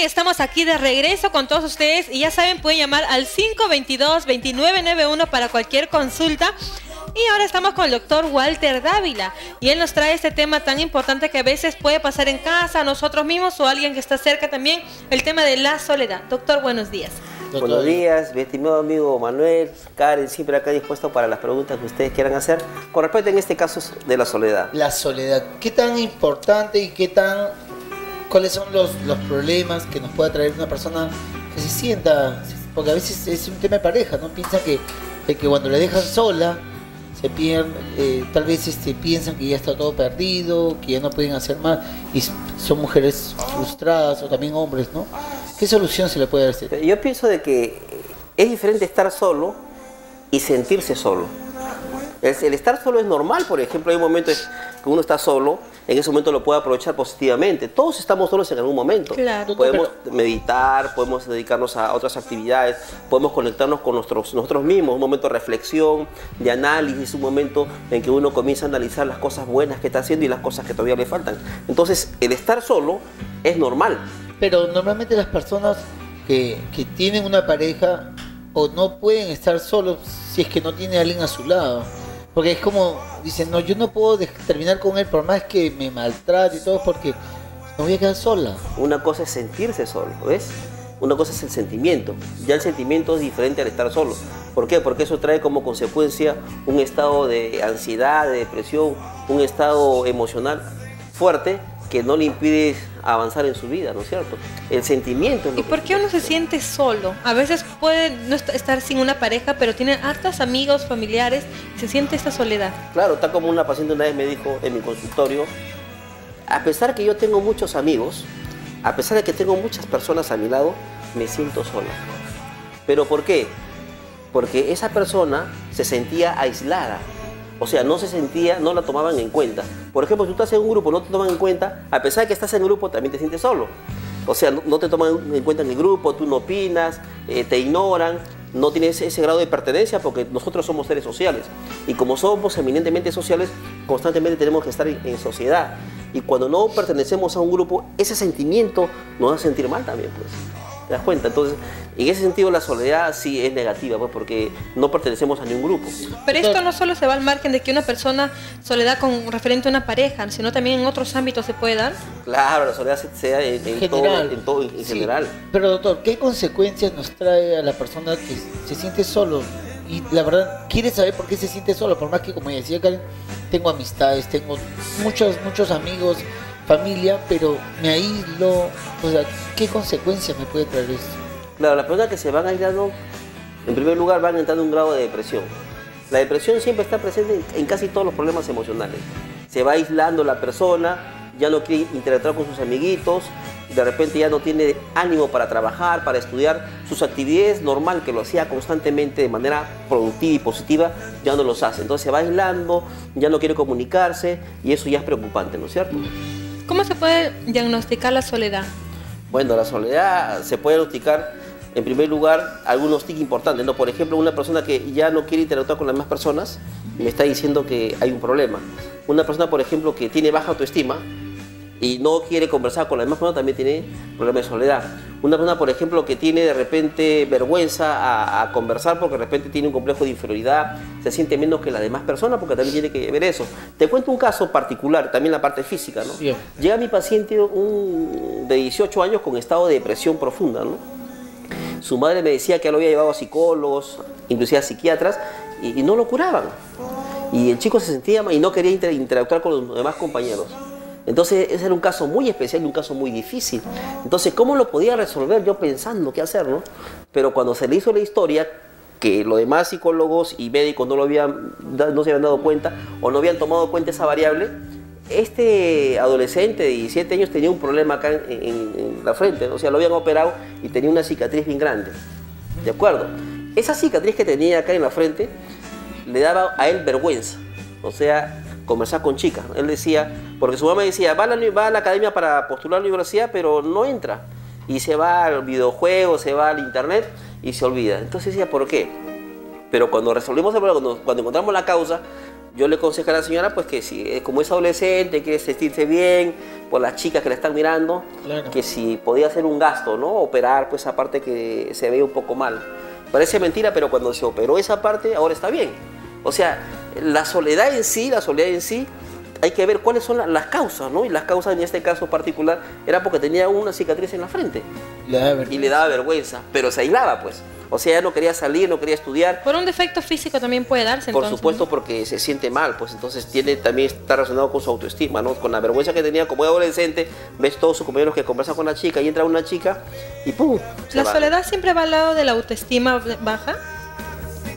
Y estamos aquí de regreso con todos ustedes y ya saben, pueden llamar al 522-2991 para cualquier consulta. Y ahora estamos con el doctor Walter Dávila y él nos trae este tema tan importante que a veces puede pasar en casa, a nosotros mismos o a alguien que está cerca también, el tema de la soledad. Doctor, buenos días. Doctor. Buenos días, mi estimado amigo Manuel, Karen, siempre acá dispuesto para las preguntas que ustedes quieran hacer con respecto en este caso de la soledad. La soledad, ¿qué tan importante y cuáles son los problemas que nos puede traer una persona que se sienta, porque a veces es un tema de pareja, ¿no? Piensan que cuando le dejan sola, se pierden, tal vez piensan que ya está todo perdido, que ya no pueden hacer más, y son mujeres frustradas o también hombres, ¿no? ¿Qué solución se le puede dar? Yo pienso de que es diferente estar solo y sentirse solo. El estar solo es normal, por ejemplo, hay momentos que uno está solo, en ese momento lo puede aprovechar positivamente. Todos estamos solos en algún momento. Claro, podemos meditar, podemos dedicarnos a otras actividades, podemos conectarnos con nosotros mismos, un momento de reflexión, de análisis, un momento en que uno comienza a analizar las cosas buenas que está haciendo y las cosas que todavía le faltan. Entonces, el estar solo es normal. Pero normalmente las personas que tienen una pareja o no pueden estar solos si es que no tiene a alguien a su lado. Porque es como, dicen, no, yo no puedo terminar con él por más que me maltrate y todo porque me voy a quedar sola. Una cosa es sentirse solo, ¿ves? Una cosa es el sentimiento. Ya el sentimiento es diferente al estar solo. ¿Por qué? Porque eso trae como consecuencia un estado de ansiedad, de depresión, un estado emocional fuerte que no le impide avanzar en su vida, ¿no es cierto? El sentimiento es lo ¿Y por qué uno se siente solo? A veces puede no estar sin una pareja, pero tiene hartos amigos, familiares, y se siente esta soledad. Claro, está como una paciente una vez me dijo en mi consultorio, a pesar que yo tengo muchos amigos, a pesar de que tengo muchas personas a mi lado, me siento sola. ¿Pero por qué? Porque esa persona se sentía aislada. O sea, no la tomaban en cuenta. Por ejemplo, si tú estás en un grupo, no te toman en cuenta, a pesar de que estás en el grupo, también te sientes solo. O sea, no te toman en cuenta en el grupo, tú no opinas, te ignoran, no tienes ese grado de pertenencia porque nosotros somos seres sociales. Y como somos eminentemente sociales, constantemente tenemos que estar en sociedad. Y cuando no pertenecemos a un grupo, ese sentimiento nos hace sentir mal también, pues. ¿Te das cuenta? Entonces, en ese sentido la soledad sí es negativa, pues, porque no pertenecemos a ningún grupo. Pero esto no solo se va al margen de que una persona soledad con referente a una pareja, sino también en otros ámbitos se puede dar. Claro, la soledad se da en general. Pero doctor, ¿qué consecuencias nos trae a la persona que se siente solo? Y la verdad, quiere saber por qué se siente solo, por más que, como decía Karen, tengo amistades, tengo muchos amigos, familia, pero me aíslo. O sea, ¿qué consecuencias me puede traer esto? Claro, las personas que se van aislando, en primer lugar van entrando en un grado de depresión. La depresión siempre está presente en casi todos los problemas emocionales. Se va aislando la persona, ya no quiere interactuar con sus amiguitos, de repente ya no tiene ánimo para trabajar, para estudiar, sus actividades normal que lo hacía constantemente de manera productiva y positiva, ya no los hace. Entonces se va aislando, ya no quiere comunicarse y eso ya es preocupante, ¿no es cierto? ¿Cómo se puede diagnosticar la soledad? Bueno, la soledad se puede diagnosticar, en primer lugar, algunos tics importantes, ¿no? Por ejemplo, una persona que ya no quiere interactuar con las demás personas, me está diciendo que hay un problema. Una persona, por ejemplo, que tiene baja autoestima y no quiere conversar con las demás personas, también tiene problemas de soledad. Una persona, por ejemplo, que tiene de repente vergüenza a conversar porque de repente tiene un complejo de inferioridad, se siente menos que las demás personas porque también tiene que ver eso. Te cuento un caso particular, también la parte física, ¿no? Bien. Llega mi paciente de 18 años con estado de depresión profunda, ¿no? Su madre me decía que lo había llevado a psicólogos, inclusive a psiquiatras, y no lo curaban. Y el chico se sentía mal y no quería interactuar con los demás compañeros. Entonces ese era un caso muy especial y un caso muy difícil. Entonces, ¿cómo lo podía resolver? Yo pensando qué hacer, ¿no? Pero cuando se le hizo la historia, que los demás psicólogos y médicos no se habían dado cuenta o no habían tomado cuenta esa variable, este adolescente de 17 años tenía un problema acá en la frente, o sea, lo habían operado y tenía una cicatriz bien grande. ¿De acuerdo? Esa cicatriz que tenía acá en la frente le daba a él vergüenza, o sea, conversar con chicas. Él decía, porque su mamá decía, va a la academia para postular a la universidad, pero no entra. Y se va al videojuego, se va al internet y se olvida. Entonces decía, ¿por qué? Pero cuando resolvimos el problema, cuando encontramos la causa, yo le aconsejé a la señora pues que si como es adolescente, quiere sentirse bien por las chicas que la están mirando, Claro. que si podía hacer un gasto, ¿no? Operar pues esa parte que se ve un poco mal. Parece mentira, pero cuando se operó esa parte, ahora está bien. O sea, la soledad en sí, hay que ver cuáles son las causas, ¿no? Y las causas en este caso particular era porque tenía una cicatriz en la frente y le daba vergüenza, pero se aislaba pues. O sea, ella no quería salir, no quería estudiar. Por un defecto físico también puede darse, Por entonces, supuesto, ¿no? porque se siente mal, pues entonces también está relacionado con su autoestima, ¿no? Con la vergüenza que tenía como adolescente, ves todos sus compañeros que conversan con la chica y entra una chica y ¡pum! se ¿La va. soledad siempre va al lado de la autoestima baja?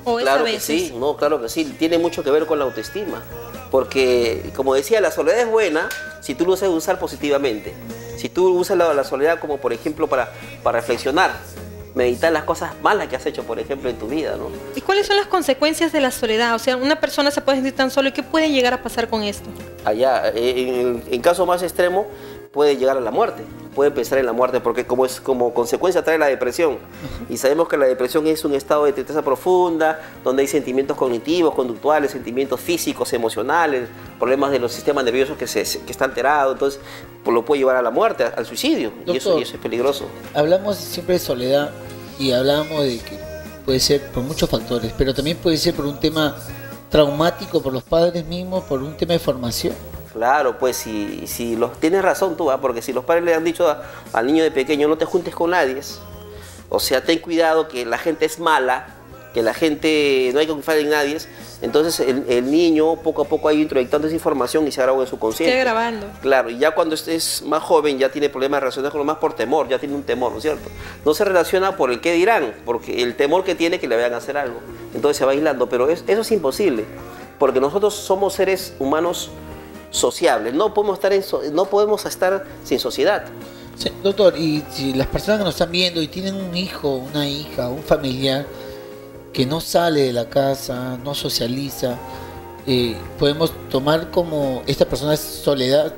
¿O es a Claro que veces? sí, no, claro que sí, tiene mucho que ver con la autoestima, porque como decía, la soledad es buena si tú lo sabes usar positivamente, si tú usas la soledad como por ejemplo para reflexionar, meditar las cosas malas que has hecho, por ejemplo, en tu vida, ¿no? ¿Y cuáles son las consecuencias de la soledad? O sea, una persona se puede sentir tan solo y ¿qué puede llegar a pasar con esto? Allá, en caso más extremo, puede llegar a la muerte, puede pensar en la muerte, porque como consecuencia trae la depresión. Y sabemos que la depresión es un estado de tristeza profunda, donde hay sentimientos cognitivos, conductuales, sentimientos físicos, emocionales, problemas de los sistemas nerviosos que está alterado, entonces pues, lo puede llevar a la muerte, al suicidio, y eso es peligroso. Hablamos siempre de soledad y hablamos de que puede ser por muchos factores, pero también puede ser por un tema traumático, por los padres mismos, por un tema de formación. Claro, pues si tienes razón tú, porque si los padres le han dicho al niño de pequeño no te juntes con nadie, o sea, ten cuidado que la gente es mala, que la gente no hay que confiar en nadie, entonces el niño poco a poco ha ido introyectando esa información y se graba en su consciente. Queda grabando. Claro, y ya cuando estés más joven ya tiene problemas relacionados con lo más por temor, ya tiene un temor, ¿no es cierto? No se relaciona por el qué dirán, porque el temor que tiene que le vayan a hacer algo, entonces se va aislando, pero eso es imposible, porque nosotros somos seres humanos sociables, no podemos estar sin sociedad. Sí, doctor, y si las personas que nos están viendo y tienen un hijo, una hija, un familiar que no sale de la casa, no socializa, podemos tomar como esta persona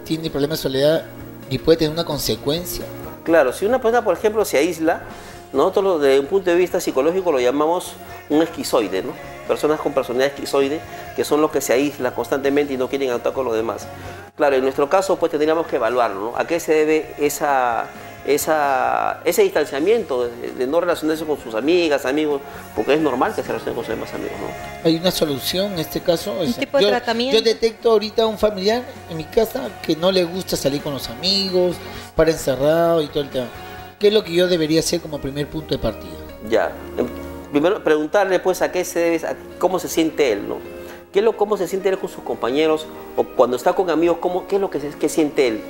tiene problemas de soledad y puede tener una consecuencia. Claro, si una persona, por ejemplo, se aísla, nosotros desde un punto de vista psicológico lo llamamos un esquizoide, ¿no? Personas con personalidad esquizoide, que son los que se aíslan constantemente y no quieren actuar con los demás. Claro, en nuestro caso, pues tendríamos que evaluarlo, ¿no? ¿A qué se debe ese distanciamiento de no relacionarse con sus amigas, amigos? Porque es normal que se relacionen con sus demás amigos, ¿no? ¿Hay una solución en este caso? ¿Un tipo de tratamiento? Yo detecto ahorita a un familiar en mi casa que no le gusta salir con los amigos, para encerrado y todo el tema. ¿Qué es lo que yo debería hacer como primer punto de partida? Ya, primero preguntarle pues a qué se debe, cómo se siente él, ¿no? ¿Cómo se siente él con sus compañeros? O cuando está con amigos, ¿qué es lo que siente él?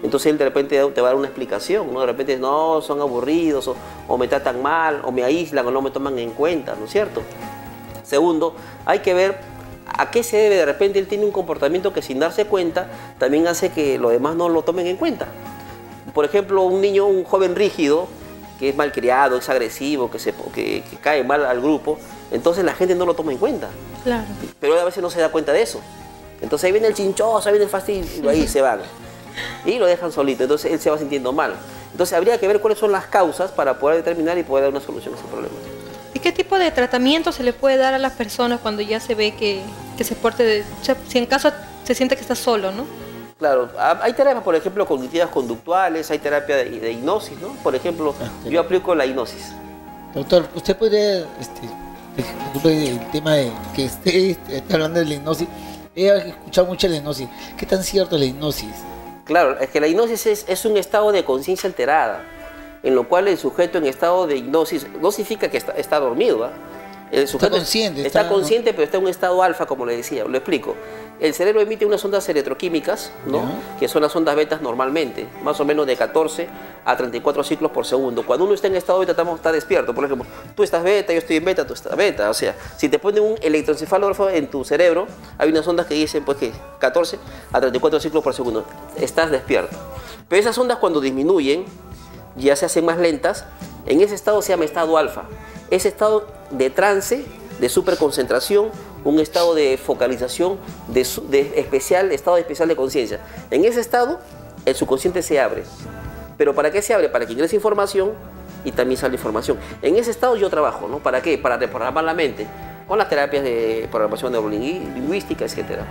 Entonces él de repente te va a dar una explicación, ¿no? De repente, no, son aburridos, o me tratan mal, o me aíslan, o no me toman en cuenta, ¿no es cierto? Segundo, hay que ver a qué se debe. De repente él tiene un comportamiento que sin darse cuenta también hace que los demás no lo tomen en cuenta. Por ejemplo, un joven rígido, que es malcriado, es agresivo, que cae mal al grupo, entonces la gente no lo toma en cuenta. Claro. Pero a veces no se da cuenta de eso. Entonces ahí viene el chinchoso, ahí viene el fastidio, y ahí se van. Y lo dejan solito, entonces él se va sintiendo mal. Entonces habría que ver cuáles son las causas para poder determinar y poder dar una solución a ese problema. ¿Y qué tipo de tratamiento se le puede dar a las personas cuando ya se ve que se porte o sea, si en caso se siente que está solo, ¿no? Claro, hay terapias, por ejemplo, cognitivas conductuales, hay terapia de hipnosis, ¿no? Por ejemplo, yo aplico la hipnosis. Doctor, ¿usted podría, disculpe el tema de que está hablando de la hipnosis? He escuchado mucho la hipnosis. ¿Qué tan cierto es la hipnosis? Claro, es que la hipnosis es un estado de conciencia alterada, en lo cual el sujeto en estado de hipnosis no significa que está dormido, ¿eh? El sujeto está consciente, pero está en un estado alfa, como le decía. Lo explico. El cerebro emite unas ondas electroquímicas, ¿no? Que son las ondas betas normalmente, más o menos de 14 a 34 ciclos por segundo. Cuando uno está en estado beta, está despierto. Por ejemplo, tú estás beta, yo estoy en beta, tú estás beta. O sea, si te ponen un electroencefalógrafo en tu cerebro, hay unas ondas que dicen pues que 14 a 34 ciclos por segundo. Estás despierto. Pero esas ondas cuando disminuyen, ya se hacen más lentas, en ese estado se llama estado alfa. Ese estado de trance, de superconcentración, un estado de focalización, estado especial de conciencia. En ese estado, el subconsciente se abre. ¿Pero para qué se abre? Para que ingrese información y también sale información. En ese estado yo trabajo, ¿no? ¿Para qué? Para reprogramar la mente. con las terapias de programación neurolingüística, etcétera.